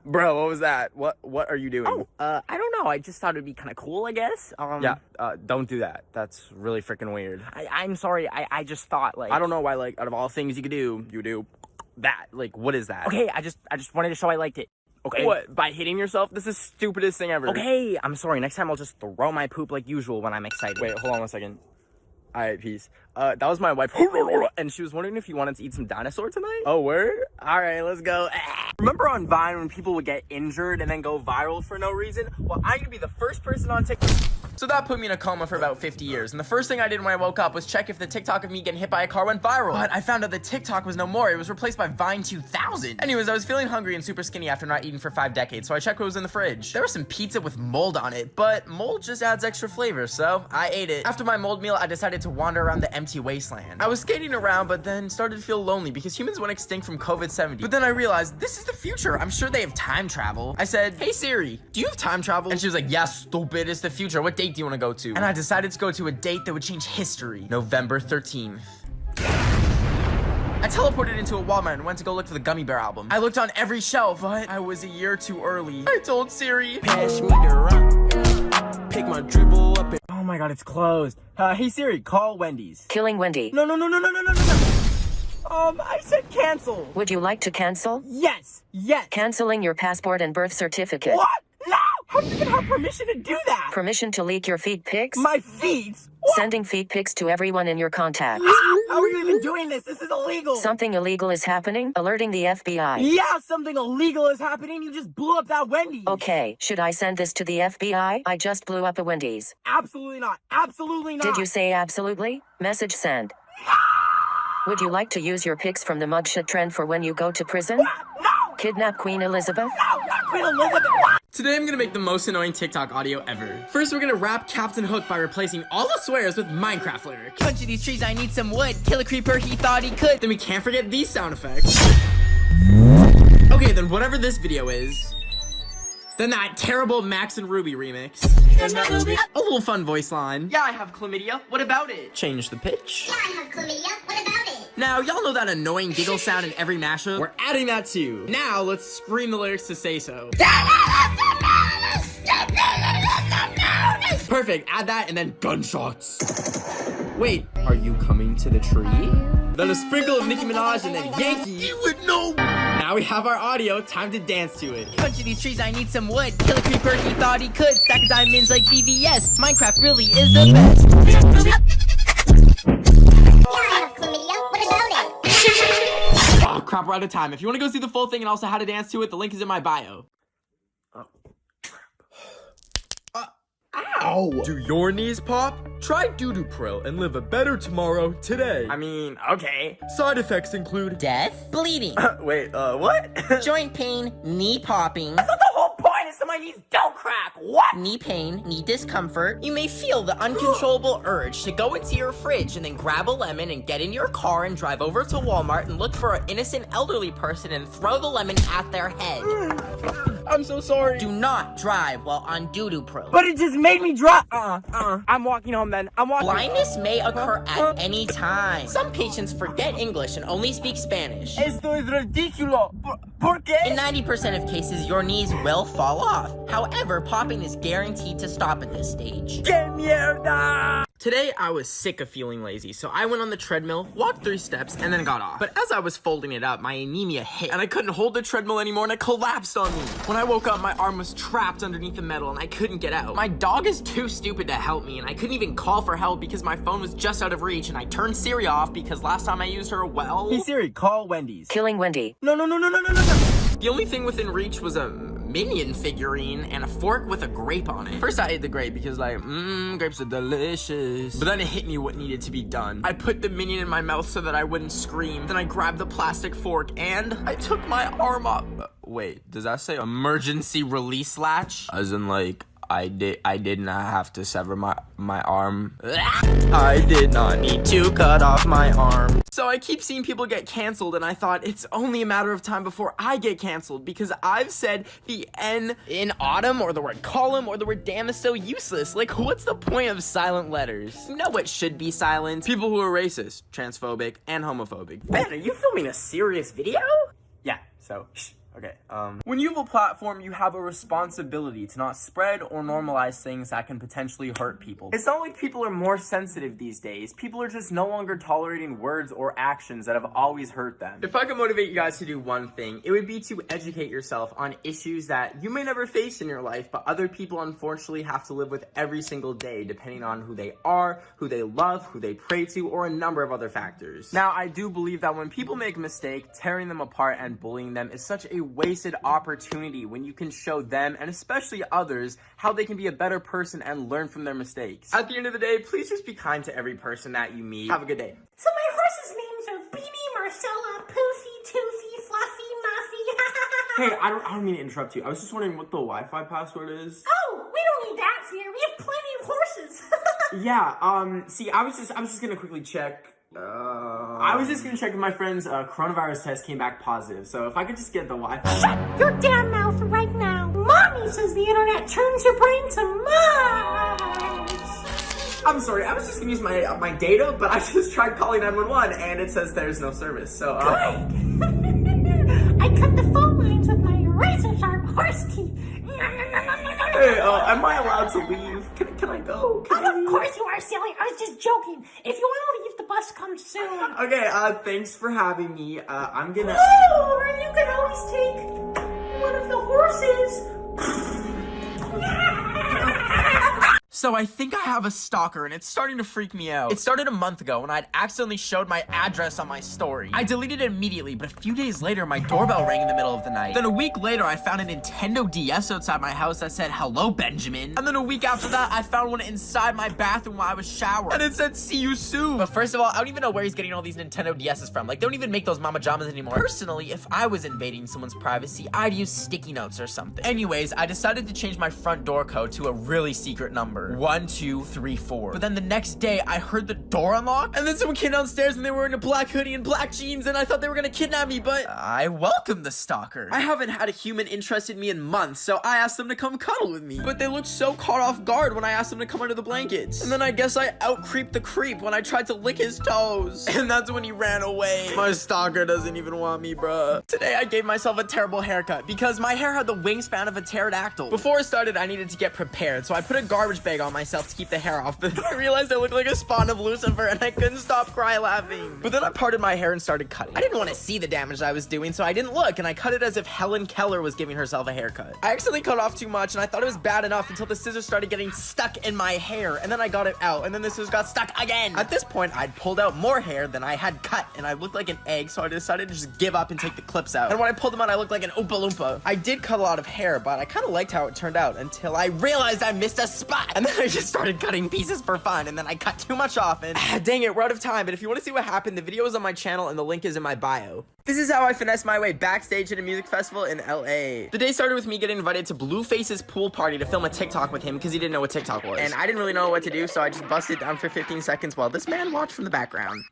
Bro, what was that? What are you doing? Oh, I don't know. I just thought it'd be kind of cool, I guess. Don't do that. That's really freaking weird. I'm sorry. I just thought, like... I don't know why, like, out of all things you could do, you do that. Like, what is that? Okay, I just wanted to show I liked it. Okay? What? By hitting yourself? This is the stupidest thing ever. Okay, I'm sorry. Next time I'll just throw my poop like usual when I'm excited. Wait, hold on 1 second. Alright, peace. That was my wife, and she was wondering if you wanted to eat some dinosaur tonight. Oh, word? Alright, let's go. Remember on Vine when people would get injured and then go viral for no reason? Well, I'm gonna be the first person on TikTok. So that put me in a coma for about 50 years, and the first thing I did when I woke up was check if the TikTok of me getting hit by a car went viral. But I found out that TikTok was no more. It was replaced by Vine 2000. Anyways, I was feeling hungry and super skinny after not eating for 5 decades, so I checked what was in the fridge. There was some pizza with mold on it, but mold just adds extra flavor, so I ate it. After my mold meal, I decided to wander around the empty wasteland. I was skating around, but then started to feel lonely because humans went extinct from COVID-70. But then I realized, this is the future. I'm sure they have time travel. I said, hey Siri, do you have time travel? And she was like, yeah, stupid, it's the future. What date do you want to go to? And I decided to go to a date that would change history. November 13th. I teleported into a Walmart and went to go look for the Gummy Bear album. I looked on every shelf, but I was a year too early. I told Siri, pass me the rock, pick my dribble up. Oh my god, it's closed. Hey Siri, call Wendy's. Killing Wendy. No. I said cancel. Would you like to cancel? Yes. Canceling your passport and birth certificate. What? No! How do you even have permission to do that? Permission to leak your feed pics? My feet? What? Sending feed pics to everyone in your contacts. How are you even doing this? This is illegal. Something illegal is happening. Alerting the FBI. Yeah, something illegal is happening. You just blew up that Wendy's. Okay, should I send this to the FBI? I just blew up a Wendy's. Absolutely not. Absolutely not. Did you say absolutely? Message send. Would you like to use your pics from the mugshot trend for when you go to prison? No! Kidnap Queen Elizabeth? No, not Queen Elizabeth! Today I'm gonna make the most annoying TikTok audio ever. First, we're gonna rap Captain Hook by replacing all the swears with Minecraft lyrics. Bunch of these trees, I need some wood. Kill a creeper, he thought he could. Then we can't forget these sound effects. Okay, then whatever this video is. Then that terrible Max and Ruby remix. A little fun voice line. Yeah, I have chlamydia. What about it? Change the pitch. Yeah, I have chlamydia. What about it? Now, y'all know that annoying giggle sound in every mashup? We're adding that too. Now, let's scream the lyrics to say so. Perfect, add that and then gunshots. Wait, are you coming to the tree? Then a sprinkle of Nicki Minaj and then Yankee. You would know. Now we have our audio, time to dance to it. Bunch of these trees, I need some wood. Kill a creeper, he thought he could. Stack diamonds like VVS. Minecraft really is the best. Oh crap, we're out of time. If you want to go see the full thing and also how to dance to it, the link is in my bio. Ow! Do your knees pop? Try Doo-Doo-Pril and live a better tomorrow today. I mean, okay. Side effects include death, bleeding, wait, what? joint pain, knee popping. I thought the whole point is so my knees don't crack. What? Knee pain, knee discomfort. You may feel the uncontrollable urge to go into your fridge and then grab a lemon and get in your car and drive over to Walmart and look for an innocent elderly person and throw the lemon at their head. I'm so sorry. Do not drive while on Doo-Doo-Pril. But it just made me drop. I'm walking home then. I'm walking. Blindness may occur at any time. Some patients forget English and only speak Spanish. Esto es ridículo. ¿Por qué? In 90% of cases, your knees will fall off. However, popping is guaranteed to stop at this stage. ¡Qué mierda! Today, I was sick of feeling lazy, so I went on the treadmill, walked 3 steps, and then got off. But as I was folding it up, my anemia hit, and I couldn't hold the treadmill anymore, and it collapsed on me. When I woke up, my arm was trapped underneath the metal, and I couldn't get out. My dog is too stupid to help me, and I couldn't even call for help because my phone was just out of reach, and I turned Siri off because last time I used her, well... Hey Siri, call Wendy's. Killing Wendy. No. The only thing within reach was a Minion figurine and a fork with a grape on it. First I ate the grape because like, grapes are delicious. But then it hit me what needed to be done. I put the Minion in my mouth so that I wouldn't scream. Then I grabbed the plastic fork and I took my arm off. Wait, does that say emergency release latch? As in like, I did not have to sever my arm. I did not need to cut off my arm. So I keep seeing people get canceled, and I thought it's only a matter of time before I get canceled, because I've said the N in autumn, or the word column, or the word damn is so useless. Like, what's the point of silent letters? You know what should be silent? People who are racist, transphobic, and homophobic. Ben, are you filming a serious video? Yeah, so, shh. Okay, when you have a platform, you have a responsibility to not spread or normalize things that can potentially hurt people. It's not like people are more sensitive these days. People are just no longer tolerating words or actions that have always hurt them. If I could motivate you guys to do one thing, it would be to educate yourself on issues that you may never face in your life, but other people unfortunately have to live with every single day, depending on who they are, who they love, who they pray to, or a number of other factors. Now, I do believe that when people make a mistake, tearing them apart and bullying them is such a wasted opportunity when you can show them, and especially others, how they can be a better person and learn from their mistakes. At the end of the day, please just be kind to every person that you meet. Have a good day. So my horses' names are Beanie, Marcella, Poofy, Toofy, Fluffy, Muffy. Hey, I don't mean to interrupt you. I was just wondering what the Wi-Fi password is. Oh, we don't need that here. We have plenty of horses. Yeah, see, I was just gonna quickly check. I was just gonna check if my friend's coronavirus test came back positive, so if I could just get the Wi-Fi. Shut your damn mouth right now. Mommy says the internet turns your brain to mice. I'm sorry, I was just gonna use my data, but I just tried calling 911 and it says there's no service, so Good. I cut the phone lines with my razor sharp horse teeth. Hey, am I allowed to leave? Can I go? Of course you are, silly. I was just joking. If you want to leave, the bus comes soon. Okay, thanks for having me. I'm gonna... Oh, or you can always take one of the horses. So I think I have a stalker, and it's starting to freak me out. It started a month ago when I'd accidentally showed my address on my story. I deleted it immediately, but a few days later, my doorbell rang in the middle of the night. Then a week later, I found a Nintendo DS outside my house that said, "Hello, Benjamin." And then a week after that, I found one inside my bathroom while I was showering. And it said, "See you soon." But first of all, I don't even know where he's getting all these Nintendo DSs from. Like, they don't even make those Mama Jamas anymore. Personally, if I was invading someone's privacy, I'd use sticky notes or something. Anyways, I decided to change my front door code to a really secret number. 1, 2, 3, 4. But then the next day, I heard the door unlock, and then someone came downstairs and they were wearing a black hoodie and black jeans, and I thought they were gonna kidnap me, but I welcomed the stalker. I haven't had a human interested in me in months, so I asked them to come cuddle with me. But they looked so caught off guard when I asked them to come under the blankets. And then I guess I out-creeped the creep when I tried to lick his toes. And that's when he ran away. My stalker doesn't even want me, bruh. Today, I gave myself a terrible haircut because my hair had the wingspan of a pterodactyl. Before I started, I needed to get prepared, so I put a garbage bag on myself to keep the hair off, but I realized I looked like a spawn of Lucifer and I couldn't stop cry laughing. But then I parted my hair and started cutting. I didn't want to see the damage I was doing, so I didn't look, and I cut it as if Helen Keller was giving herself a haircut. I accidentally cut off too much, and I thought it was bad enough until the scissors started getting stuck in my hair, and then I got it out, and then the scissors got stuck again. At this point, I'd pulled out more hair than I had cut, and I looked like an egg, so I decided to just give up and take the clips out. And when I pulled them out, I looked like an Oompa Loompa. I did cut a lot of hair, but I kind of liked how it turned out until I realized I missed a spot, and then I just started cutting pieces for fun, and then I cut too much off, and dang it, we're out of time. But if you want to see what happened, the video is on my channel and the link is in my bio. This is how I finessed my way backstage at a music festival in LA. The day started with me getting invited to Blueface's pool party to film a TikTok with him because he didn't know what TikTok was. And I didn't really know what to do, so I just busted down for 15 seconds while this man watched from the background.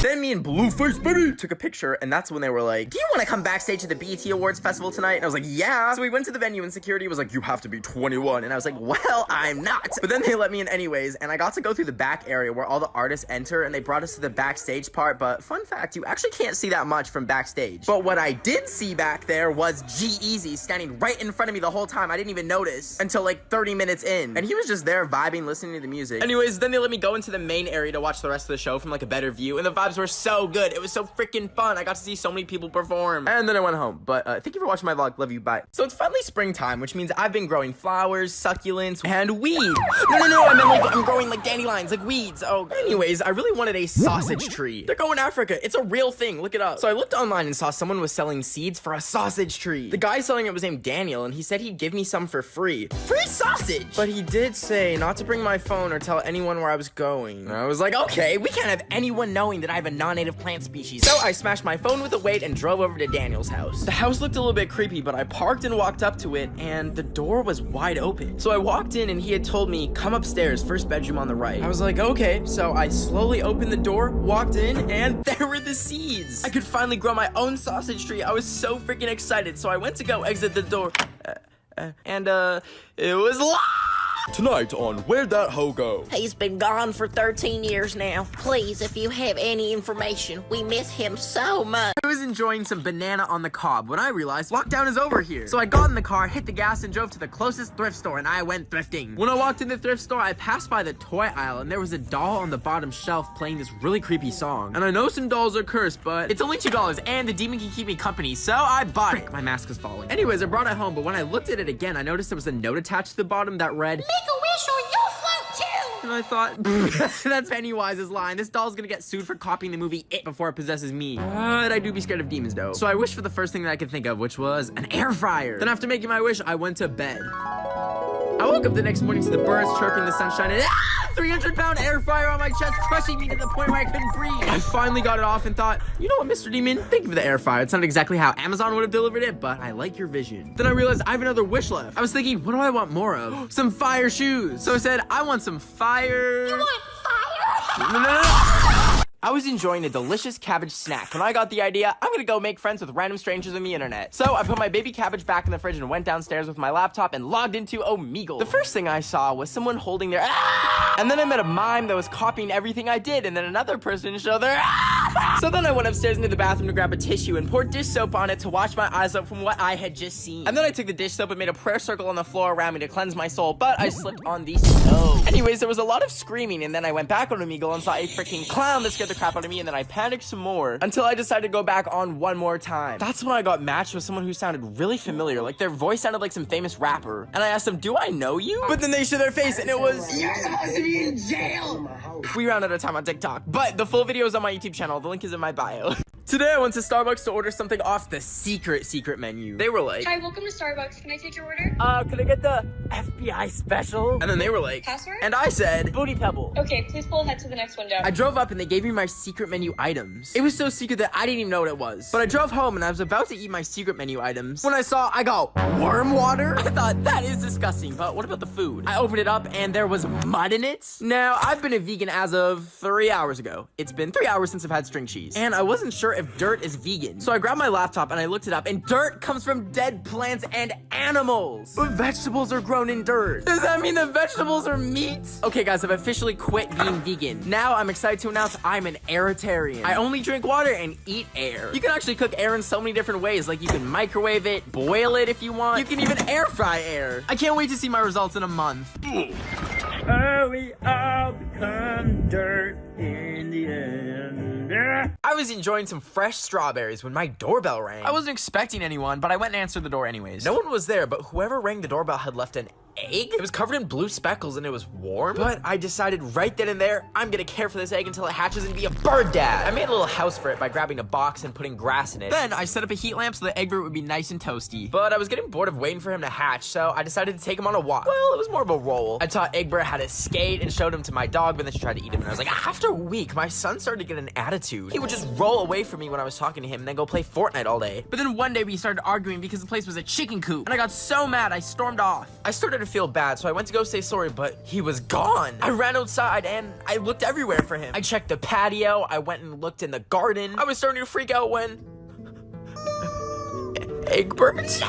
Then me and Blueface, baby, took a picture, and that's when they were like, "Do you want to come backstage to the BET Awards Festival tonight?" And I was like, "Yeah." So we went to the venue, and security was like, "You have to be 21." And I was like, "Well, I'm not." But then they let me in anyways, and I got to go through the back area where all the artists enter, and they brought us to the backstage part. But fun fact, you actually can't see that much from backstage. But what I did see back there was G-Eazy standing right in front of me the whole time. I didn't even notice until like 30 minutes in. And he was just there vibing, listening to the music. Anyways, then they let me go into the main area to watch the rest of the show from like a better view, and the vibes were so good. It was so freaking fun. I got to see so many people perform. And then I went home. But thank you for watching my vlog. Love you. Bye. So it's finally springtime, which means I've been growing flowers, succulents, and weed. No. I meant like I'm growing like dandelions, like weeds. Oh, anyways, I really wanted a sausage tree. They're going to Africa. It's a real thing. Look it up. So I looked online and saw someone was selling seeds for a sausage tree. The guy selling it was named Daniel, and he said he'd give me some for free. Free sausage! But he did say not to bring my phone or tell anyone where I was going. And I was like, okay, we can't have anyone knowing that I revive a non-native plant species. So I smashed my phone with a weight and drove over to Daniel's house. The house looked a little bit creepy, but I parked and walked up to it, and the door was wide open. So I walked in, and he had told me, come upstairs, first bedroom on the right. I was like, okay. So I slowly opened the door, walked in, and there were the seeds. I could finally grow my own sausage tree. I was so freaking excited. So I went to go exit the door, and it was locked. Tonight on Where'd That Hoe Go? He's been gone for 13 years now. Please, if you have any information, we miss him so much. I was enjoying some banana on the cob when I realized lockdown is over here. So I got in the car, hit the gas, and drove to the closest thrift store, and I went thrifting. When I walked in the thrift store, I passed by the toy aisle, and there was a doll on the bottom shelf playing this really creepy song. And I know some dolls are cursed, but it's only $2, and the demon can keep me company, so I bought it. My mask is falling. Anyways, I brought it home, but when I looked at it again, I noticed there was a note attached to the bottom that read, Make a wish or you'll float too! and I thought, that's Pennywise's line. This doll's gonna get sued for copying the movie It before it possesses me. But I do be scared of demons, though. So I wished for the first thing that I could think of, which was an air fryer. Then after making my wish, I went to bed. I woke up the next morning to the birds chirping, the sunshine, and 300-pound air fryer on my chest, crushing me to the point where I couldn't breathe. I finally got it off and thought, you know what, Mr. Demon? Thank you for the air fryer. It's not exactly how Amazon would have delivered it, but I like your vision. Then I realized I have another wish left. I was thinking, what do I want more of? Some fire shoes. So I said, I want some fire. You want fire? No. I was enjoying a delicious cabbage snack when I got the idea, I'm gonna go make friends with random strangers on the internet. So I put my baby cabbage back in the fridge and went downstairs with my laptop and logged into Omegle. The first thing I saw was someone holding their and then I met a mime that was copying everything I did, and then another person showed their So then I went upstairs into the bathroom to grab a tissue and poured dish soap on it to wash my eyes out from what I had just seen. And then I took the dish soap and made a prayer circle on the floor around me to cleanse my soul, but I slipped on the stove. Anyways, there was a lot of screaming, and then I went back on Omegle and saw a freaking clown that scared the crap out of me, and then I panicked some more until I decided to go back on one more time. That's when I got matched with someone who sounded really familiar, like their voice sounded like some famous rapper. And I asked them, do I know you? But then they showed their face and it was, you're supposed to be in jail! We ran out of time on TikTok, but the full video is on my YouTube channel. The link is in my bio. Today I went to Starbucks to order something off the secret menu. They were like, hi, welcome to Starbucks. Can I take your order? Can I get the FBI special? And then they were like, password? And I said, Booty pebble. Okay, please pull ahead to the next window. I drove up and they gave me my secret menu items. It was so secret that I didn't even know what it was. But I drove home and I was about to eat my secret menu items when I got worm water. I thought, that is disgusting, but what about the food? I opened it up and there was mud in it. Now, I've been a vegan as of 3 hours ago. It's been 3 hours since I've had string cheese. And I wasn't sure if dirt is vegan. So I grabbed my laptop and I looked it up, and dirt comes from dead plants and animals. But vegetables are grown in dirt. Does that mean the vegetables are meat? Okay, guys, I've officially quit being vegan. Now I'm excited to announce I'm an airitarian. I only drink water and eat air. You can actually cook air in so many different ways. Like, you can microwave it, boil it if you want. You can even air fry air. I can't wait to see my results in a month. Oh, we all become dirt in the end. I was enjoying some fresh strawberries when my doorbell rang. I wasn't expecting anyone, but I went and answered the door anyways. No one was there, but whoever rang the doorbell had left an egg. It was covered in blue speckles and it was warm. But I decided right then and there, I'm gonna care for this egg until it hatches and be a bird dad. I made a little house for it by grabbing a box and putting grass in it. Then I set up a heat lamp so the egg root would be nice and toasty. But I was getting bored of waiting for him to hatch, so I decided to take him on a walk. Well, it was more of a roll. I taught Egbert how to skate and showed him to my dog, but then she tried to eat him, and I was like, after a week, my son started to get an attitude. He would just roll away from me when I was talking to him and then go play Fortnite all day. But then one day we started arguing because the place was a chicken coop, and I got so mad I stormed off. I started to feel bad, so I went to go say sorry, but he was gone. I ran outside and I looked everywhere for him. I checked the patio, I went and looked in the garden. I was starting to freak out when Egbert.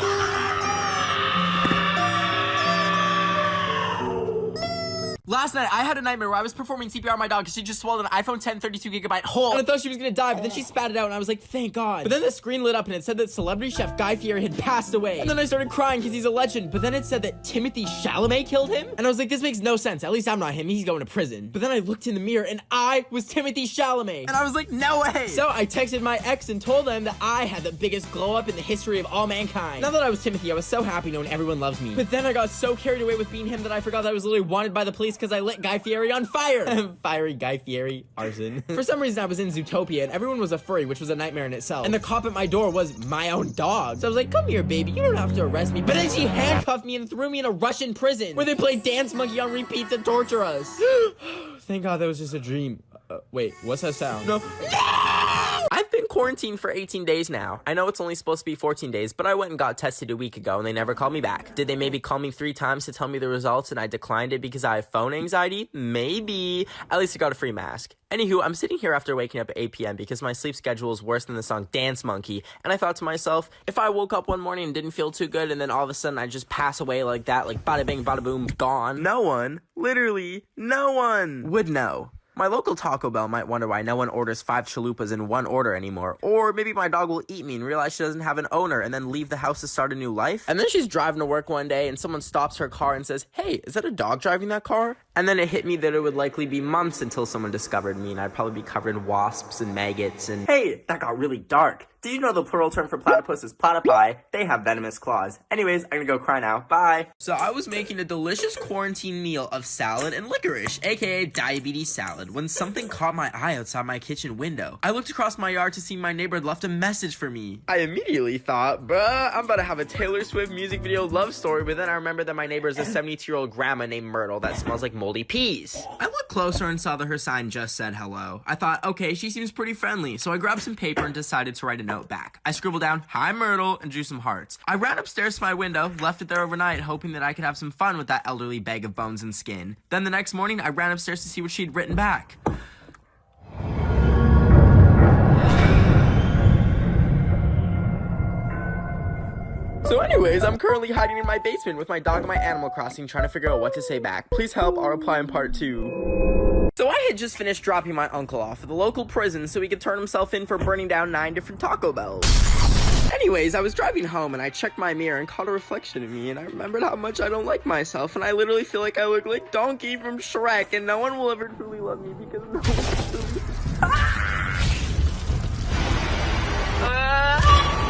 Last night, I had a nightmare where I was performing CPR on my dog because she just swallowed an iPhone 10 32GB whole. And I thought she was gonna die, but then she spat it out and I was like, thank God. But then the screen lit up and it said that celebrity chef Guy Fieri had passed away. And then I started crying because he's a legend. But then it said that Timothy Chalamet killed him. And I was like, this makes no sense. At least I'm not him. He's going to prison. But then I looked in the mirror and I was Timothy Chalamet. And I was like, no way. So I texted my ex and told him that I had the biggest glow up in the history of all mankind. Now that I was Timothy, I was so happy knowing everyone loves me. But then I got so carried away with being him that I forgot that I was literally wanted by the police because I lit Guy Fieri on fire. Fiery Guy Fieri, arson. For some reason, I was in Zootopia and everyone was a furry, which was a nightmare in itself. And the cop at my door was my own dog. So I was like, come here, baby. You don't have to arrest me. But then she handcuffed me and threw me in a Russian prison where they play Dance Monkey on repeat to torture us. Thank God that was just a dream. Wait, what's that sound? No. I've been quarantined for 18 days now. I know it's only supposed to be 14 days, but I went and got tested a week ago and they never called me back. Did they maybe call me 3 times to tell me the results and I declined it because I have phone anxiety? Maybe. At least I got a free mask. Anywho, I'm sitting here after waking up at 8 p.m. because my sleep schedule is worse than the song Dance Monkey, and I thought to myself, if I woke up one morning and didn't feel too good and then all of a sudden I just pass away like that, like bada bing, bada boom, gone, no one, literally no one, would know. My local Taco Bell might wonder why no one orders 5 chalupas in one order anymore. Or maybe my dog will eat me and realize she doesn't have an owner and then leave the house to start a new life. And then she's driving to work one day and someone stops her car and says, hey, is that a dog driving that car? And then it hit me that it would likely be months until someone discovered me and I'd probably be covered in wasps and maggots and... Hey, that got really dark. Did you know the plural term for platypus is platypi? They have venomous claws. Anyways, I'm gonna go cry now. Bye. So I was making a delicious quarantine meal of salad and licorice, aka diabetes salad, when something caught my eye outside my kitchen window. I looked across my yard to see my neighbor had left a message for me. I immediately thought, bruh, I'm about to have a Taylor Swift music video love story, but then I remembered that my neighbor is a 72-year-old grandma named Myrtle that smells like moldy peas. I looked closer and saw that her sign just said hello. I thought, okay, she seems pretty friendly, so I grabbed some paper and decided to write a note back. I scribbled down, hi Myrtle, and drew some hearts. I ran upstairs to my window, left it there overnight, hoping that I could have some fun with that elderly bag of bones and skin. Then the next morning, I ran upstairs to see what she'd written back. So anyways, I'm currently hiding in my basement with my dog and my Animal Crossing trying to figure out what to say back. Please help, I'll reply in part 2. So I had just finished dropping my uncle off at the local prison so he could turn himself in for burning down 9 different Taco Bells. Anyways, I was driving home and I checked my mirror and caught a reflection of me and I remembered how much I don't like myself and I literally feel like I look like Donkey from Shrek and no one will ever truly love me because no one truly...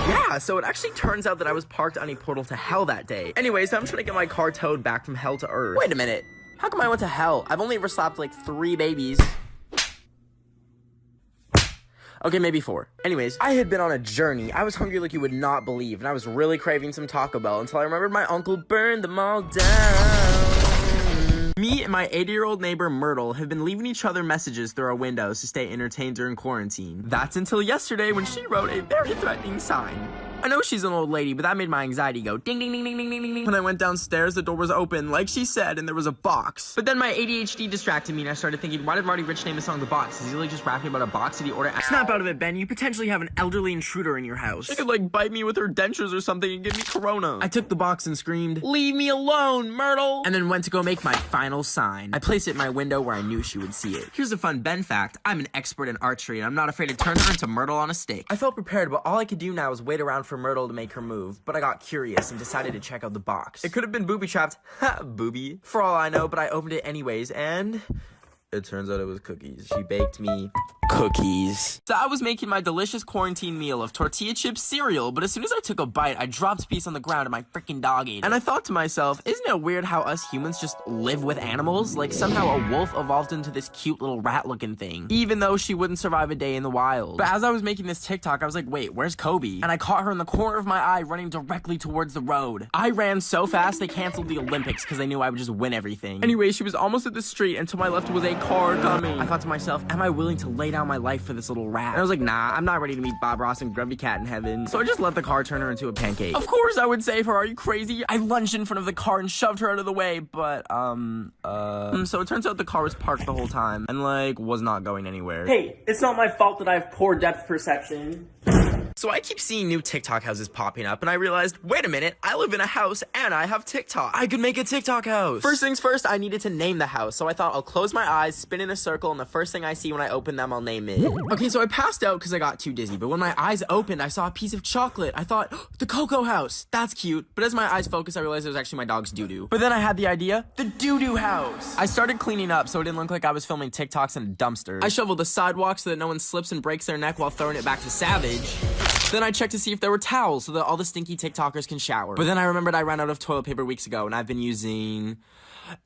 Yeah, so it actually turns out that I was parked on a portal to hell that day. Anyways, I'm trying to get my car towed back from hell to earth. Wait a minute. How come I went to hell? I've only ever slapped like 3 babies. Okay, maybe 4. Anyways, I had been on a journey. I was hungry like you would not believe, and I was really craving some Taco Bell until I remembered my uncle burned them all down. Me and my 80-year-old neighbor Myrtle have been leaving each other messages through our windows to stay entertained during quarantine. That's until yesterday when she wrote a very threatening sign. I know she's an old lady, but that made my anxiety go ding ding ding ding ding ding ding. When I went downstairs, the door was open, like she said, and there was a box. But then my ADHD distracted me, and I started thinking, why did Marty Rich name his song The Box? Is he like just rapping about a box? Did he order? Snap out of it, Ben. You potentially have an elderly intruder in your house. She could like bite me with her dentures or something and give me corona. I took the box and screamed, leave me alone, Myrtle! And then went to go make my final sign. I placed it in my window where I knew she would see it. Here's a fun Ben fact. I'm an expert in archery, and I'm not afraid to turn her into Myrtle on a stick. I felt prepared, but all I could do now was wait around for Myrtle to make her move, but I got curious and decided to check out the box. It could have been booby-trapped, ha, booby, for all I know, but I opened it anyways, and it turns out it was cookies. She baked me cookies. So I was making my delicious quarantine meal of tortilla chip cereal, but as soon as I took a bite, I dropped a piece on the ground and my freaking dog ate it. And I thought to myself, isn't it weird how us humans just live with animals? Like somehow a wolf evolved into this cute little rat looking thing, even though she wouldn't survive a day in the wild. But as I was making this TikTok, I was like, wait, where's Kobe? And I caught her in the corner of my eye running directly towards the road. I ran so fast they canceled the Olympics because they knew I would just win everything. Anyway, she was almost at the street and to my left was a car coming. I thought to myself, am I willing to lay down my life for this little rat? And I was like, nah, I'm not ready to meet Bob Ross and Grumpy Cat in heaven. So I just let the car turn her into a pancake. Of course I would save her, are you crazy? I lunged in front of the car and shoved her out of the way, but, so it turns out the car was parked the whole time and, like, was not going anywhere. Hey, it's not my fault that I have poor depth perception. So I keep seeing new TikTok houses popping up, and I realized, wait a minute, I live in a house, and I have TikTok. I could make a TikTok house. First things first, I needed to name the house, so I thought I'll close my eyes, spin in a circle, and the first thing I see when I open them, I'll name it. Okay, so I passed out because I got too dizzy, but when my eyes opened, I saw a piece of chocolate. I thought, the Cocoa House. That's cute. But as my eyes focused, I realized it was actually my dog's doo-doo. But then I had the idea, the doo-doo house. I started cleaning up so it didn't look like I was filming TikToks in a dumpster. I shoveled the sidewalk so that no one slips and breaks their neck while throwing it back to Savage. Then I checked to see if there were towels so that all the stinky TikTokers can shower. But then I remembered I ran out of toilet paper weeks ago and I've been using...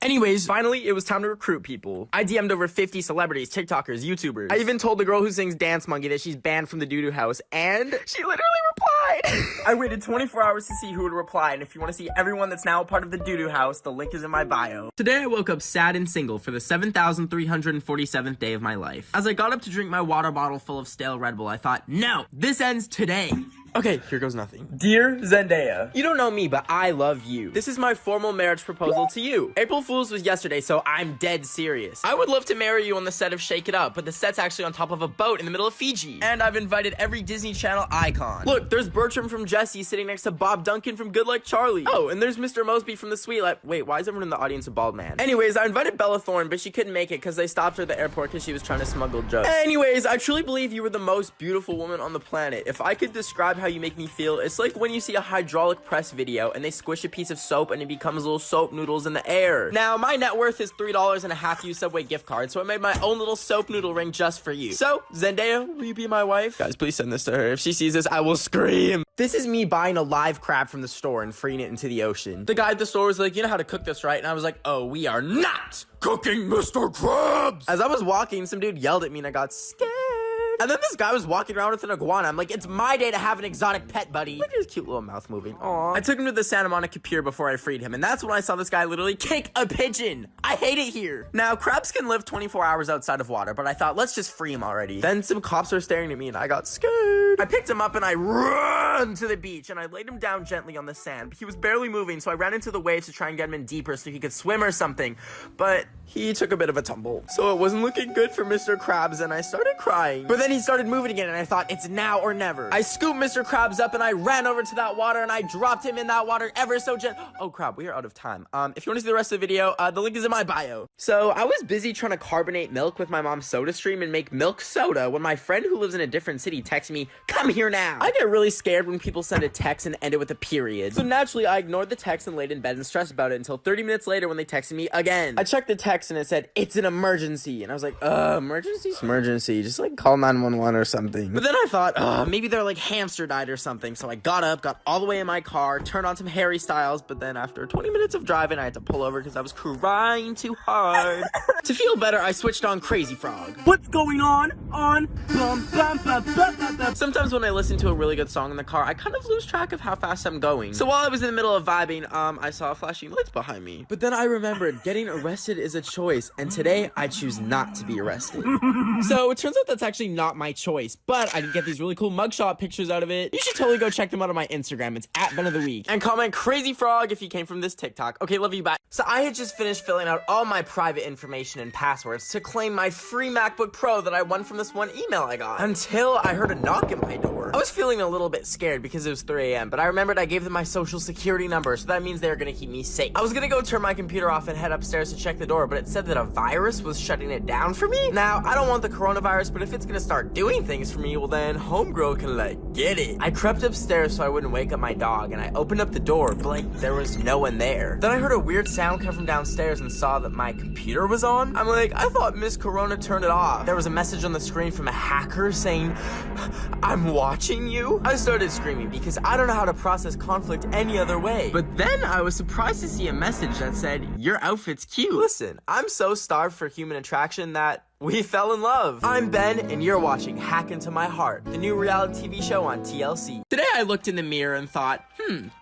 Anyways, finally, it was time to recruit people. I DM'd over 50 celebrities, TikTokers, YouTubers. I even told the girl who sings Dance Monkey that she's banned from the doo-doo house, and she literally replied. replied. I waited 24 hours to see who would reply, and if you want to see everyone that's now a part of the doo-doo house, the link is in my bio. Today I woke up sad and single for the 7,347th day of my life. As I got up to drink my water bottle full of stale Red Bull, I thought, no, this ends today. Okay, here goes nothing. Dear Zendaya, you don't know me, but I love you. This is my formal marriage proposal to you. April Fool's was yesterday, so I'm dead serious. I would love to marry you on the set of Shake It Up, but the set's actually on top of a boat in the middle of Fiji. And I've invited every Disney Channel icon. Look, there's Bertram from Jessie sitting next to Bob Duncan from Good Luck Charlie. Oh, and there's Mr. Mosby from The Sweet Life. Wait, why is everyone in the audience a bald man? Anyways, I invited Bella Thorne, but she couldn't make it because they stopped her at the airport because she was trying to smuggle drugs. Anyways, I truly believe you were the most beautiful woman on the planet. If I could describe how you make me feel, it's like when you see a hydraulic press video and they squish a piece of soap and it becomes little soap noodles in the air. Now, my net worth is $3 and a half-used Subway gift card, so I made my own little soap noodle ring just for you. So, Zendaya, will you be my wife? Guys, please send this to her. If she sees this, I will scream. This is me buying a live crab from the store and freeing it into the ocean. The guy at the store was like, you know how to cook this, right? And I was like, oh, we are not cooking Mr. Krabs. As I was walking, some dude yelled at me and I got scared. And then this guy was walking around with an iguana. I'm like, it's my day to have an exotic pet, buddy. Look at his cute little mouth moving. Aww. I took him to the Santa Monica Pier before I freed him, and that's when I saw this guy literally kick a pigeon. I hate it here. Now, crabs can live 24 hours outside of water, but I thought, let's just free him already. Then some cops were staring at me, and I got scared. I picked him up, and I ran to the beach, and I laid him down gently on the sand. But he was barely moving, so I ran into the waves to try and get him in deeper so he could swim or something. But he took a bit of a tumble. So it wasn't looking good for Mr. Krabs, and I started crying. But then he started moving again, and I thought, it's now or never. I scooped Mr. Krabs up, and I ran over to that water, and I dropped him in that water ever so gently. Oh, crap, we are out of time. If you want to see the rest of the video, the link is in my bio. So I was busy trying to carbonate milk with my mom's soda stream and make milk soda when my friend who lives in a different city texted me, come here now. I get really scared when people send a text and end it with a period. So naturally, I ignored the text and laid in bed and stressed about it until 30 minutes later when they texted me again. I checked the text and it said, it's an emergency. And I was like, emergency? Emergency. Just like call 911 or something. But then I thought, maybe their like hamster died or something. So I got up, got all the way in my car, turned on some Harry Styles. But then after 20 minutes of driving, I had to pull over because I was crying too hard. To feel better, I switched on Crazy Frog. What's going on? Sometimes when I listen to a really good song in the car, I kind of lose track of how fast I'm going. So while I was in the middle of vibing, I saw flashing lights behind me. But then I remembered getting arrested is a choice, and today I choose not to be arrested. So it turns out that's actually not my choice, but I did get these really cool mugshot pictures out of it. You should totally go check them out on my Instagram. It's @BenOfTheWeek. And comment Crazy Frog if you came from this TikTok. Okay, love you, bye. So I had just finished filling out all my private information and passwords to claim my free MacBook Pro that I won from this one email I got. Until I heard a knock at my door. I was feeling a little bit scared because it was 3 a.m., but I remembered I gave them my social security number, so that means they were gonna keep me safe. I was gonna go turn my computer off and head upstairs to check the door, but it said that a virus was shutting it down for me. Now, I don't want the coronavirus, but if it's gonna start doing things for me, well then, homegirl can like, get it. I crept upstairs so I wouldn't wake up my dog, and I opened up the door, but like, there was no one there. Then I heard a weird sound come from downstairs and saw that my computer was on. I'm like, I thought Miss Corona turned it off. There was a message on the screen from a hacker saying, I'm watching you. I started screaming because I don't know how to process conflict any other way. But then I was surprised to see a message that said, your outfit's cute. Listen, I'm so starved for human attraction that we fell in love. I'm Ben, and you're watching Hack Into My Heart, the new reality TV show on TLC. Today I looked in the mirror and thought,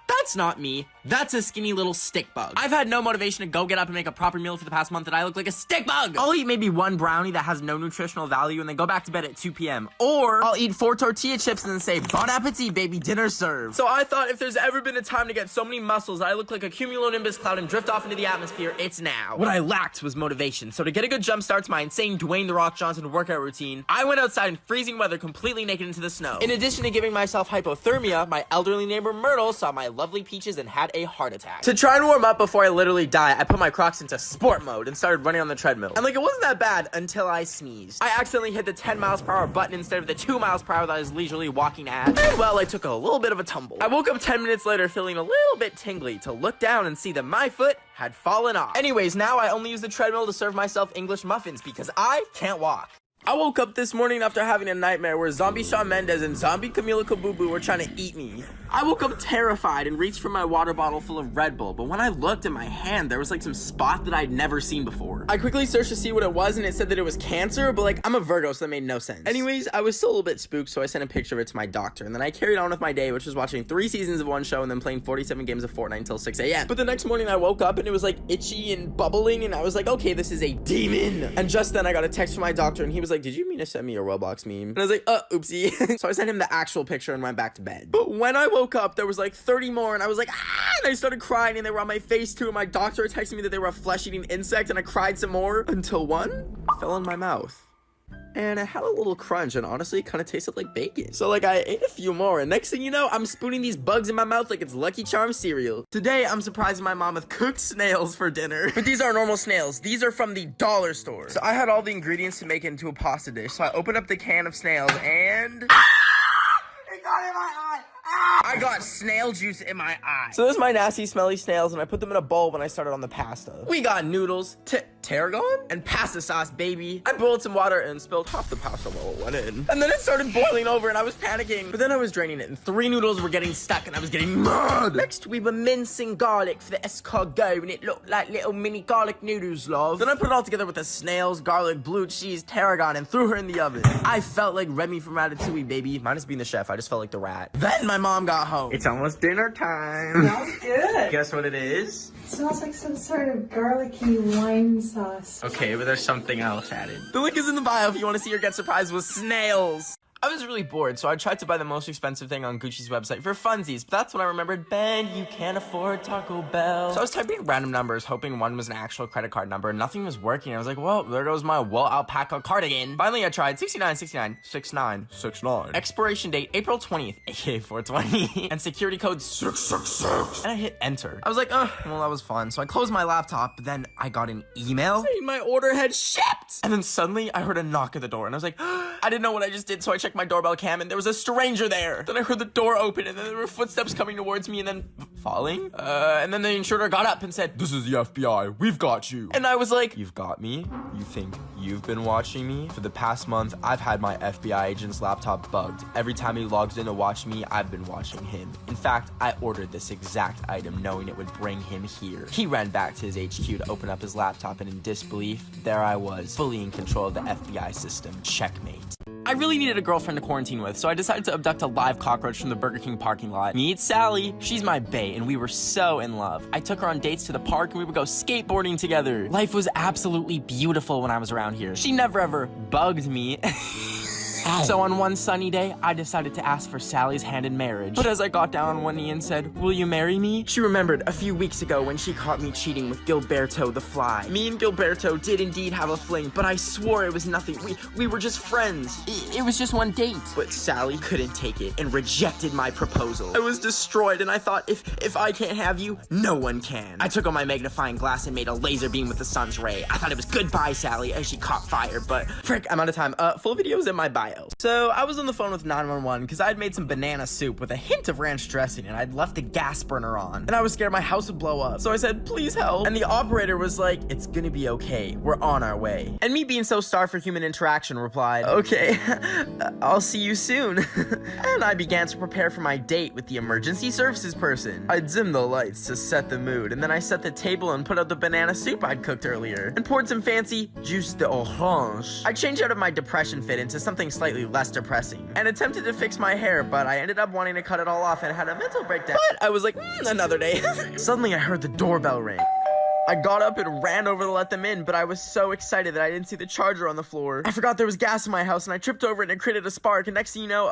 that's not me. That's a skinny little stick bug. I've had no motivation to go get up and make a proper meal for the past month, and I look like a stick bug. I'll eat maybe one brownie that has no nutritional value and then go back to bed at 2 p.m. Or I'll eat 4 tortilla chips and then say, bon appetit, baby, dinner served. So I thought if there's ever been a time to get so many muscles that I look like a cumulonimbus cloud and drift off into the atmosphere, it's now. What I lacked was motivation. So to get a good jump start to my insane Dwayne The Rock Johnson workout routine, I went outside in freezing weather completely naked into the snow. In addition to giving myself hypothermia, my elderly neighbor Myrtle saw my lovely peaches and had a heart attack. To try and warm up before I literally die, I put my Crocs into sport mode and started running on the treadmill. And like, it wasn't that bad until I sneezed. I accidentally hit the 10 miles per hour button instead of the 2 miles per hour that I was leisurely walking at. And well, I took a little bit of a tumble. I woke up 10 minutes later feeling a little bit tingly to look down and see that my foot had fallen off. Anyways, now I only use the treadmill to serve myself English muffins because I can't walk. I woke up this morning after having a nightmare where zombie Shawn Mendes and zombie Camila Caboo were trying to eat me. I woke up terrified and reached for my water bottle full of Red Bull, but when I looked at my hand, there was like some spot that I'd never seen before. I quickly searched to see what it was, and it said that it was cancer, but like, I'm a Virgo, so that made no sense. Anyways, I was still a little bit spooked, so I sent a picture of it to my doctor, and then I carried on with my day, which was watching 3 seasons of one show and then playing 47 games of Fortnite until 6 a.m. But the next morning I woke up and it was like itchy and bubbling, and I was like, okay, this is a demon. And just then I got a text from my doctor, and he was like, did you mean to send me a Roblox meme? And I was like, oopsie. So I sent him the actual picture and went back to bed. But when I woke up, there was like 30 more, and I was like, and I started crying, and they were on my face too, and my doctor texted me that they were a flesh-eating insect, and I cried some more until one fell in my mouth. And it had a little crunch, and honestly, it kind of tasted like bacon. So like, I ate a few more, and next thing you know, I'm spooning these bugs in my mouth like it's Lucky Charms cereal. Today, I'm surprising my mom with cooked snails for dinner. But these aren't normal snails. These are from the dollar store. So I had all the ingredients to make it into a pasta dish. So I opened up the can of snails, and... It got in my eye! I got snail juice in my eye. So this is my nasty, smelly snails, and I put them in a bowl when I started on the pasta. We got noodles, tarragon, and pasta sauce, baby. I boiled some water and spilled half the pasta while it went in. And then it started boiling over, and I was panicking. But then I was draining it, and 3 noodles were getting stuck, and I was getting mad. Next, we were mincing garlic for the escargot, and it looked like little mini garlic noodles, love. Then I put it all together with the snails, garlic, blue cheese, tarragon, and threw her in the oven. I felt like Remy from Ratatouille, baby. Minus being the chef, I just felt like the rat. Then my mom got home. It's almost dinner time. Smells good. Guess what it is? It smells like some sort of garlicky wine sauce. Okay, but there's something else added. The link is in the bio if you want to see or get surprised with snails. I was really bored, so I tried to buy the most expensive thing on Gucci's website for funsies, but that's when I remembered, Ben, you can't afford Taco Bell. So I was typing random numbers, hoping one was an actual credit card number, and nothing was working. I was like, well, there goes my wool alpaca cardigan. Finally, I tried 69696969. Expiration date, April 20th, aka 420, and security code 666. And I hit enter. I was like, well, that was fun. So I closed my laptop, but then I got an email saying my order had shipped. And then suddenly, I heard a knock at the door, and I was like, I didn't know what I just did, so I checked my doorbell cam, and there was a stranger there. Then I heard the door open, and then there were footsteps coming towards me, and then falling. And then the intruder got up and said, "This is the FBI. We've got you." And I was like, "You've got me? You think you've been watching me? For the past month, I've had my FBI agent's laptop bugged. Every time he logs in to watch me, I've been watching him. In fact, I ordered this exact item knowing it would bring him here." He ran back to his HQ to open up his laptop, and in disbelief, there I was, fully in control of the FBI system. Checkmate. I really needed a girlfriend to quarantine with, so I decided to abduct a live cockroach from the Burger King parking lot. Meet Sally. She's my bae, and we were so in love. I took her on dates to the park, and we would go skateboarding together. Life was absolutely beautiful when I was around here. She never ever bugged me. So on one sunny day, I decided to ask for Sally's hand in marriage. But as I got down on one knee and said, "Will you marry me?" she remembered a few weeks ago when she caught me cheating with Gilberto the fly. Me and Gilberto did indeed have a fling, but I swore it was nothing. We were just friends. It was just one date. But Sally couldn't take it and rejected my proposal. I was destroyed, and I thought, if I can't have you, no one can. I took out my magnifying glass and made a laser beam with the sun's ray. I thought it was goodbye, Sally, as she caught fire, but frick, I'm out of time. Full video's in my bio. So I was on the phone with 911 because I'd made some banana soup with a hint of ranch dressing, and I'd left the gas burner on, and I was scared my house would blow up. So I said, "Please help." And the operator was like, "It's gonna be okay. We're on our way." And me being so starved for human interaction replied, "Okay, I'll see you soon." And I began to prepare for my date with the emergency services person. I dimmed the lights to set the mood, and then I set the table and put out the banana soup I'd cooked earlier, and poured some fancy juice d'orange. I changed out of my depression fit into something slightly less depressing, and attempted to fix my hair, but I ended up wanting to cut it all off and had a mental breakdown. But I was like, another day. Suddenly I heard the doorbell ring. I got up and ran over to let them in, but I was so excited that I didn't see the charger on the floor. I forgot there was gas in my house, and I tripped over it and it created a spark, and next thing you know,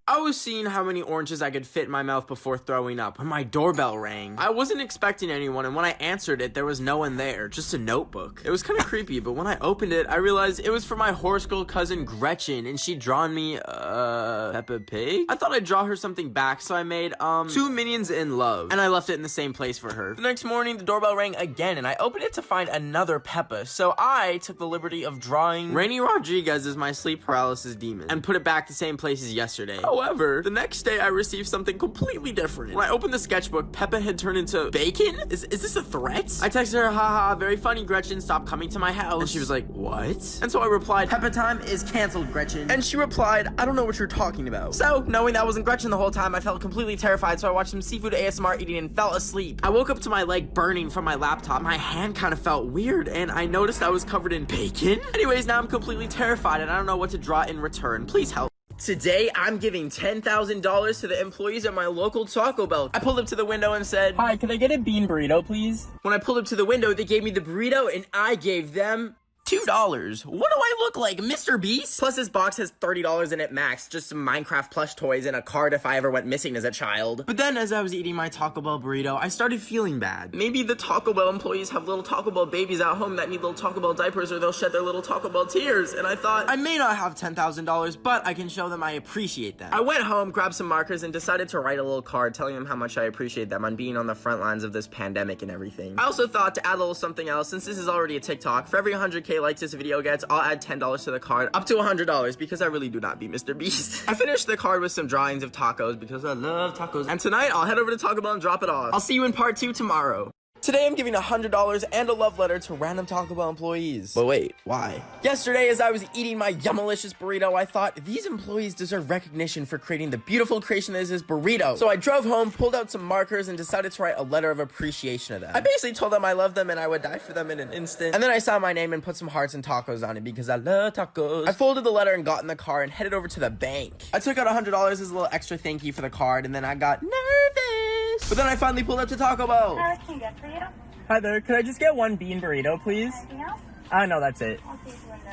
I was seeing how many oranges I could fit in my mouth before throwing up when my doorbell rang. I wasn't expecting anyone, and when I answered it, there was no one there, just a notebook. It was kind of creepy, but when I opened it, I realized it was for my horoscope cousin Gretchen, and she'd drawn me, Peppa Pig? I thought I'd draw her something back, so I made, 2 minions in love, and I left it in the same place for her. The next morning, the doorbell rang again, and I opened it to find another Peppa, so I took the liberty of drawing Rainy Rodriguez as my sleep paralysis demon, and put it back the same place as yesterday. However, the next day I received something completely different. When I opened the sketchbook, Peppa had turned into bacon? Is this a threat? I texted her, "Haha, very funny, Gretchen, stop coming to my house." And she was like, "What?" And so I replied, "Peppa time is canceled, Gretchen." And she replied, "I don't know what you're talking talking about. So, knowing that wasn't Gretchen the whole time, I felt completely terrified, so I watched some seafood ASMR eating and fell asleep. I woke up to my leg burning from my laptop. My hand kind of felt weird, and I noticed I was covered in bacon. Anyways, now I'm completely terrified, and I don't know what to draw in return. Please help. Today, I'm giving $10,000 to the employees at my local Taco Bell. I pulled up to the window and said, "Hi, can I get a bean burrito, please?" When I pulled up to the window, they gave me the burrito, and I gave them $2. What do I look like, Mr. Beast? Plus, this box has $30 in it max, just some Minecraft plush toys and a card if I ever went missing as a child. But then, as I was eating my Taco Bell burrito, I started feeling bad. Maybe the Taco Bell employees have little Taco Bell babies at home that need little Taco Bell diapers, or they'll shed their little Taco Bell tears. And I thought, I may not have $10,000, but I can show them I appreciate them. I went home, grabbed some markers, and decided to write a little card telling them how much I appreciate them on being on the front lines of this pandemic and everything. I also thought to add a little something else, since this is already a TikTok. For every 100K likes this video gets, I'll add $10 to the card, up to $100, because I really do not be Mr. Beast. I finished the card with some drawings of tacos, because I love tacos. And tonight, I'll head over to Taco Bell and drop it off. I'll see you in part 2 tomorrow. Today, I'm giving $100 and a love letter to random Taco Bell employees. But wait, why? Yesterday, as I was eating my yummalicious burrito, I thought, these employees deserve recognition for creating the beautiful creation that is this burrito. So I drove home, pulled out some markers, and decided to write a letter of appreciation to them. I basically told them I love them and I would die for them in an instant. And then I signed my name and put some hearts and tacos on it because I love tacos. I folded the letter and got in the car and headed over to the bank. I took out $100 as a little extra thank you for the card, and then I got nervous. But then I finally pulled up to Taco Bell. What can I get for you? Hi there, could I just get one bean burrito, please? Anything else? No, that's it. I'll see you window.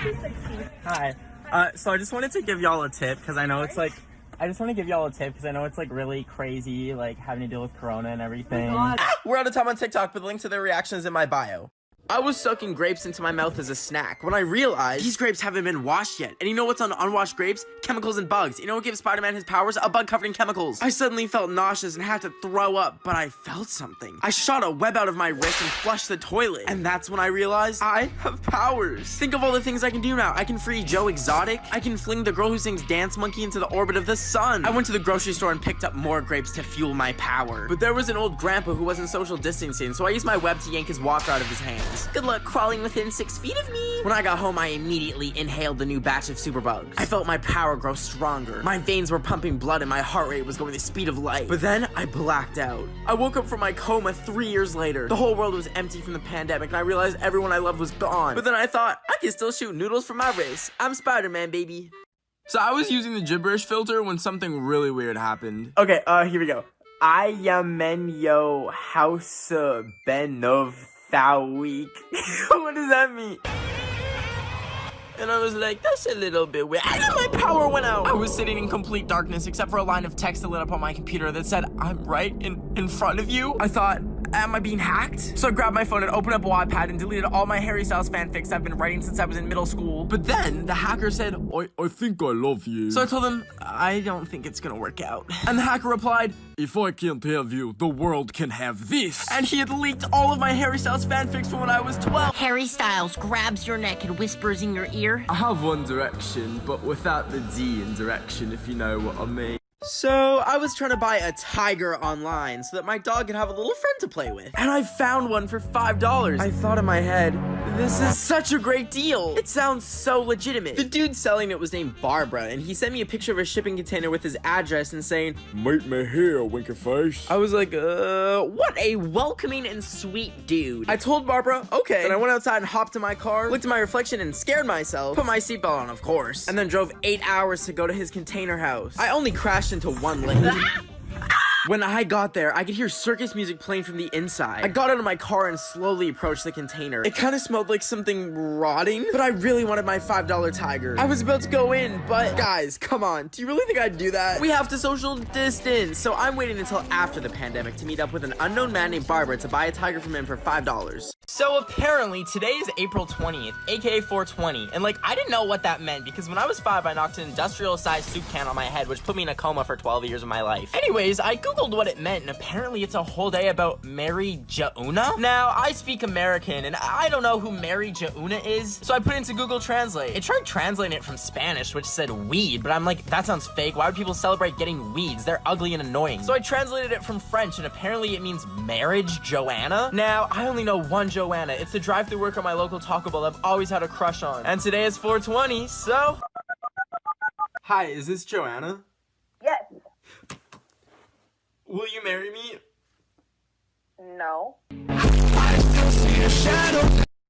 260. Hi. So I just wanted to give y'all a tip, because I know it's like, really crazy, like, having to deal with Corona and everything. We're out of time on TikTok, but the link to their reaction is in my bio. I was sucking grapes into my mouth as a snack when I realized these grapes haven't been washed yet. And you know what's on unwashed grapes? Chemicals and bugs. You know what gives Spider-Man his powers? A bug covered in chemicals. I suddenly felt nauseous and had to throw up, but I felt something. I shot a web out of my wrist and flushed the toilet. And that's when I realized I have powers. Think of all the things I can do now. I can free Joe Exotic. I can fling the girl who sings Dance Monkey into the orbit of the sun. I went to the grocery store and picked up more grapes to fuel my power. But there was an old grandpa who wasn't social distancing, so I used my web to yank his water out of his hands. Good luck crawling within 6 feet of me. When I got home, I immediately inhaled the new batch of superbugs. I felt my power grow stronger. My veins were pumping blood and my heart rate was going the speed of light. But then I blacked out. I woke up from my coma 3 years later. The whole world was empty from the pandemic and I realized everyone I loved was gone. But then I thought, I can still shoot noodles from my wrist. I'm Spider-Man, baby. So I was using the gibberish filter when something really weird happened. Okay, here we go. I am in yo house BENOFTHEWEEK. What does that mean? And I was like, that's a little bit weird. And then my power went out. I was sitting in complete darkness except for a line of text that lit up on my computer that said, I'm right in front of you. I thought, am I being hacked? So I grabbed my phone and opened up Wattpad and deleted all my Harry Styles fanfics I've been writing since I was in middle school. But then the hacker said, I think I love you. So I told him, I don't think it's gonna work out. And the hacker replied, if I can't have you, the world can have this. And he had leaked all of my Harry Styles fanfics from when I was 12. Harry Styles grabs your neck and whispers in your ear. I have One Direction, but without the D in direction, if you know what I mean. So I was trying to buy a tiger online so that my dog could have a little friend to play with. And I found one for $5. I thought in my head, this is such a great deal. It sounds so legitimate. The dude selling it was named Barbara, and he sent me a picture of a shipping container with his address and saying, meet me here, winky face. I was like, what a welcoming and sweet dude. I told Barbara, okay. Then I went outside and hopped in my car, looked at my reflection and scared myself, put my seatbelt on, of course, and then drove 8 hours to go to his container house. I only crashed into one lane. When I got there, I could hear circus music playing from the inside. I got out of my car and slowly approached the container. It kind of smelled like something rotting, but I really wanted my $5 tiger. I was about to go in, but guys, come on. Do you really think I'd do that? We have to social distance, so I'm waiting until after the pandemic to meet up with an unknown man named Barbara to buy a tiger from him for $5. So apparently today is April 20th, aka 420, and like I didn't know what that meant because when I was 5 I knocked an industrial-sized soup can on my head which put me in a coma for 12 years of my life. Anyways, I googled what it meant and apparently it's a whole day about Mary Jauna. Now, I speak American and I don't know who Mary Jauna is, so I put it into Google Translate. It tried translating it from Spanish which said weed, but I'm like, that sounds fake. Why would people celebrate getting weeds? They're ugly and annoying. So I translated it from French and apparently it means marriage Joanna. Now, I only know one Joanna. It's the drive-thru worker at my local Taco Bell I've always had a crush on. And today is 420, so Hi, is this Joanna? Yes. Will you marry me? No.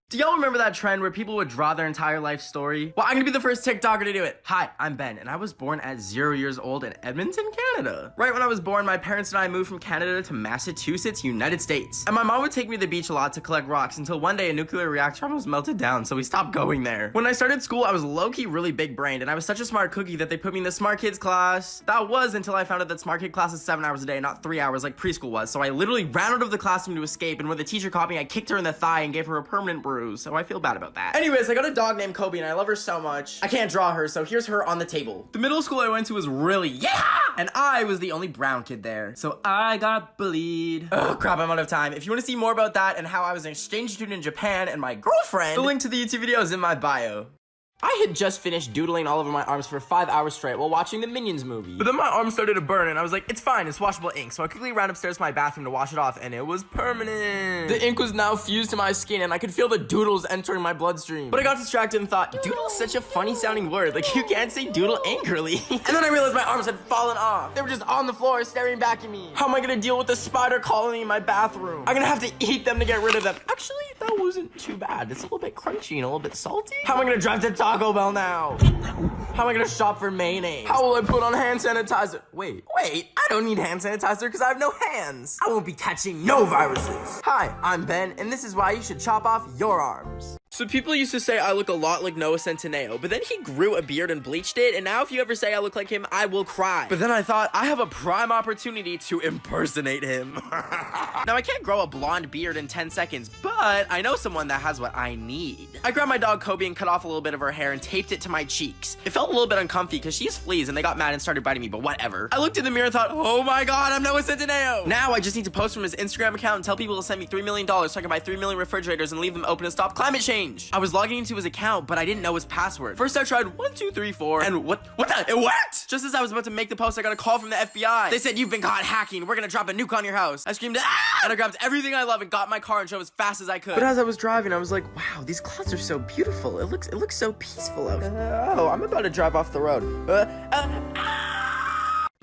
Do y'all remember that trend where people would draw their entire life story? Well, I'm gonna be the first TikToker to do it. Hi, I'm Ben, and I was born at 0 years old in Edmonton, Canada. Right when I was born, my parents and I moved from Canada to Massachusetts, United States. And my mom would take me to the beach a lot to collect rocks until one day a nuclear reactor almost melted down, so we stopped going there. When I started school, I was low-key really big-brained, and I was such a smart cookie that they put me in the smart kids class. That was until I found out that smart kid class is 7 hours a day, not 3 hours like preschool was, so I literally ran out of the classroom to escape, and when the teacher caught me, I kicked her in the thigh and gave her a permanent bruise. So I feel bad about that. Anyways, I got a dog named Kobe and I love her so much. I can't draw her, so here's her on the table. The middle school I went to was really and I was the only brown kid there. So I got bullied. Oh crap, I'm out of time. If you want to see more about that and how I was an exchange student in Japan and my girlfriend, the link to the YouTube video is in my bio. I had just finished doodling all over my arms for 5 hours straight while watching the Minions movie. But then my arm started to burn and I was like, it's fine, it's washable ink. So I quickly ran upstairs to my bathroom to wash it off and it was permanent. The ink was now fused to my skin and I could feel the doodles entering my bloodstream. But I got distracted and thought, doodle is such a funny sounding word. Like you can't say doodle angrily. And then I realized my arms had fallen off. They were just on the floor staring back at me. How am I gonna deal with the spider colony in my bathroom? I'm gonna have to eat them to get rid of them. Actually, that wasn't too bad. It's a little bit crunchy and a little bit salty. How am I gonna drive to Taco Bell now? How am I gonna shop for mayonnaise? How will I put on hand sanitizer? Wait, I don't need hand sanitizer because I have no hands. I won't be catching no viruses. Hi, I'm Ben, and this is why you should chop off your arms. So people used to say I look a lot like Noah Centineo, but then he grew a beard and bleached it, and now if you ever say I look like him, I will cry. But then I thought, I have a prime opportunity to impersonate him. Now I can't grow a blonde beard in 10 seconds, but I know someone that has what I need. I grabbed my dog Kobe and cut off a little bit of her hair and taped it to my cheeks. It felt a little bit uncomfy because she has fleas and they got mad and started biting me, but whatever. I looked in the mirror and thought, oh my god, I'm Noah Centineo. Now I just need to post from his Instagram account and tell people to send me $3 million so I can buy 3 million refrigerators and leave them open and stop climate change. I was logging into his account, but I didn't know his password. First I tried 1, 2, 3, 4, and what the? It worked! Just as I was about to make the post, I got a call from the FBI. They said, you've been caught hacking. We're gonna drop a nuke on your house. I screamed, ah! And I grabbed everything I love and got in my car and drove as fast as I could. But as I was driving, I was like, wow, these clouds are so beautiful. It looks so peaceful out. Oh, I'm about to drive off the road.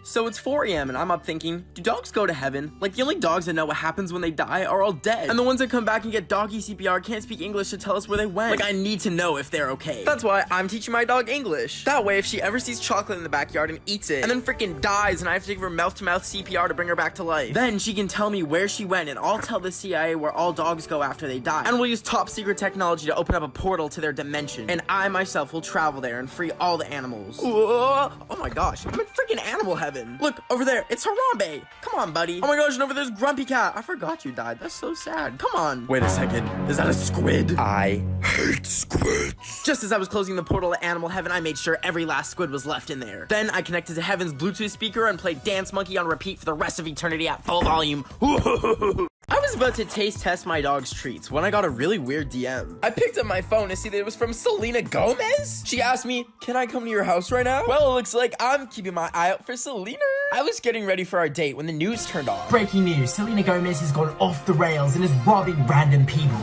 So it's 4 a.m. and I'm up thinking, do dogs go to heaven? Like the only dogs that know what happens when they die are all dead. And the ones that come back and get doggy CPR can't speak English to tell us where they went. Like I need to know if they're okay. That's why I'm teaching my dog English. That way if she ever sees chocolate in the backyard and eats it, and then freaking dies and I have to give her mouth-to-mouth CPR to bring her back to life, then she can tell me where she went and I'll tell the CIA where all dogs go after they die. And we'll use top secret technology to open up a portal to their dimension. And I myself will travel there and free all the animals. Whoa. Oh my gosh, I'm in freaking animal heaven. Look, over there, it's Harambe. Come on, buddy. Oh my gosh, and over there's Grumpy Cat. I forgot you died. That's so sad. Come on. Wait a second. Is that a squid? I hate squids. Just as I was closing the portal to Animal Heaven, I made sure every last squid was left in there. Then I connected to Heaven's Bluetooth speaker and played Dance Monkey on repeat for the rest of eternity at full volume. I was about to taste test my dog's treats when I got a really weird DM. I picked up my phone to see that it was from Selena Gomez. She asked me, can I come to your house right now? Well, it looks like I'm keeping my eye out for Selena. I was getting ready for our date when the news turned on. Breaking news, Selena Gomez has gone off the rails and is robbing random people.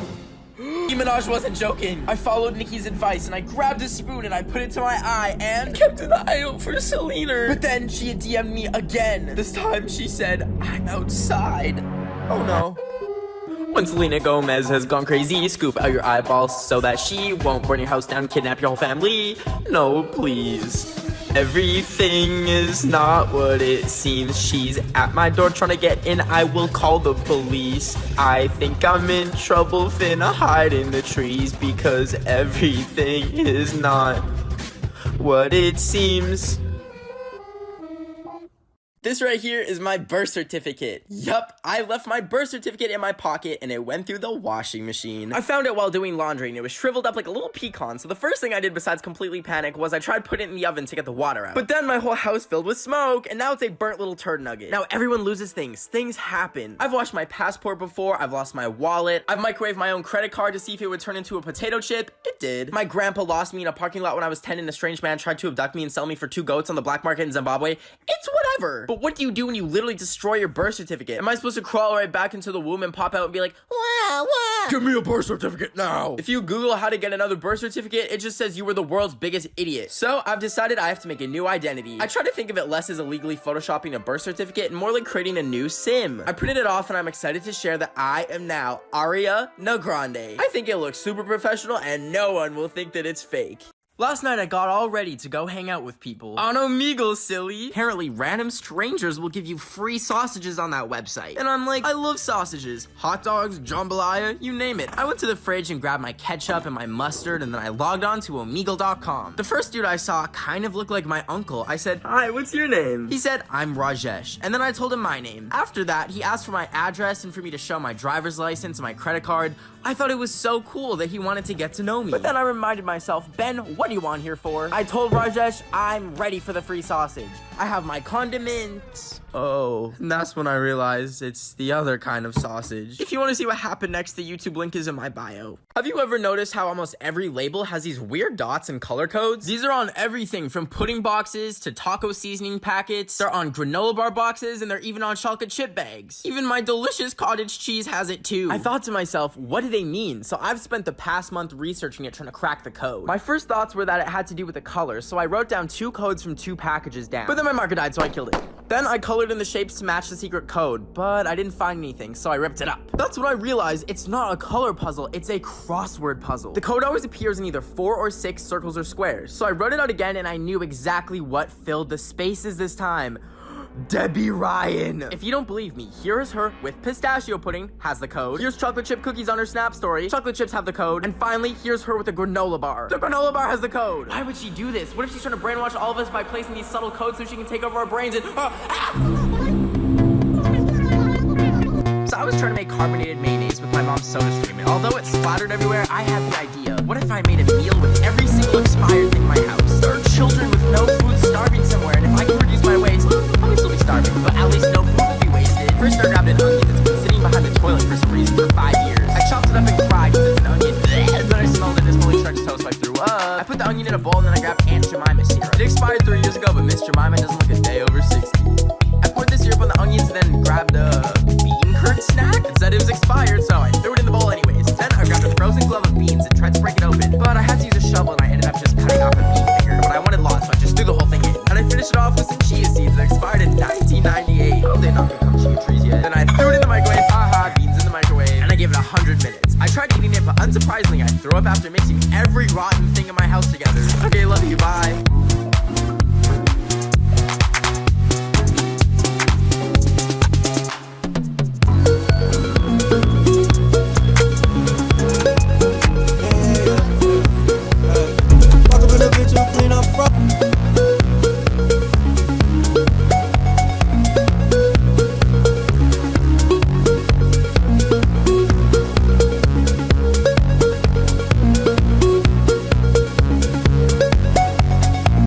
Nicki Minaj wasn't joking. I followed Nicki's advice and I grabbed a spoon and I put it to my eye and kept an eye out for Selena. But then she had DM'd me again. This time she said, I'm outside. Oh no. When Selena Gomez has gone crazy, scoop out your eyeballs so that she won't burn your house down, kidnap your whole family. No, please. Everything is not what it seems. She's at my door trying to get in. I will call the police. I think I'm in trouble, finna hide in the trees because everything is not what it seems. This right here is my birth certificate. Yup, I left my birth certificate in my pocket and it went through the washing machine. I found it while doing laundry and it was shriveled up like a little pecan, so the first thing I did besides completely panic was I tried putting it in the oven to get the water out. But then my whole house filled with smoke and now it's a burnt little turd nugget. Now everyone loses things. Things happen. I've lost my passport before, I've lost my wallet, I've microwaved my own credit card to see if it would turn into a potato chip. It did. My grandpa lost me in a parking lot when I was 10 and a strange man tried to abduct me and sell me for 2 goats on the black market in Zimbabwe. It's what I've ever. But what do you do when you literally destroy your birth certificate? Am I supposed to crawl right back into the womb and pop out and be like, wow, wow? Give me a birth certificate now. If you Google how to get another birth certificate, it just says you were the world's biggest idiot. So I've decided I have to make a new identity. I try to think of it less as illegally photoshopping a birth certificate and more like creating a new sim. I printed it off and I'm excited to share that I am now Aria Grande. I think it looks super professional and no one will think that it's fake. Last night I got all ready to go hang out with people. On Omegle, silly. Apparently random strangers will give you free sausages on that website. And I'm like, I love sausages. Hot dogs, jambalaya, you name it. I went to the fridge and grabbed my ketchup and my mustard and then I logged on to Omegle.com. The first dude I saw kind of looked like my uncle. I said, hi, what's your name? He said, I'm Rajesh. And then I told him my name. After that, he asked for my address and for me to show my driver's license and my credit card. I thought it was so cool that he wanted to get to know me. But then I reminded myself, Ben, what are you on here for? I told Rajesh, I'm ready for the free sausage. I have my condiments. Oh, and that's when I realized it's the other kind of sausage. If you want to see what happened next, the YouTube link is in my bio. Have you ever noticed how almost every label has these weird dots and color codes? These are on everything from pudding boxes to taco seasoning packets. They're on granola bar boxes and they're even on chocolate chip bags. Even my delicious cottage cheese has it too. I thought to myself, what do they mean? So I've spent the past month researching it, trying to crack the code. My first thoughts were that it had to do with the colors, so I wrote down 2 codes from 2 packages down. But then my marker died, so I killed it. Then I colored in the shapes to match the secret code, but I didn't find anything, so I ripped it up. That's when I realized it's not a color puzzle, it's a crossword puzzle. The code always appears in either 4 or 6 circles or squares. So I wrote it out again and I knew exactly what filled the spaces this time. Debbie Ryan. If you don't believe me, here is her with pistachio pudding, has the code. Here's chocolate chip cookies on her Snap story. Chocolate chips have the code. And finally, here's her with a granola bar. The granola bar has the code. Why would she do this? What if she's trying to brainwash all of us by placing these subtle codes so she can take over our brains and... So I was trying to make carbonated mayonnaise with my mom's soda stream, and although it splattered everywhere, I had the idea. What if I made a meal with every single expired thing in my house? There are children with no food starving somewhere, and if I can reduce my waste, I'll probably still be starving, but at least no food will be wasted. First I grabbed an onion that's been sitting behind the toilet for some reason for 5 years. I chopped it up and cried because it's an onion, and then I smelled it as fully stretched toast, so I threw up. I put the onion in a bowl, and then I grabbed Aunt Jemima's syrup. It expired 3 years ago, but Miss Jemima doesn't look as dead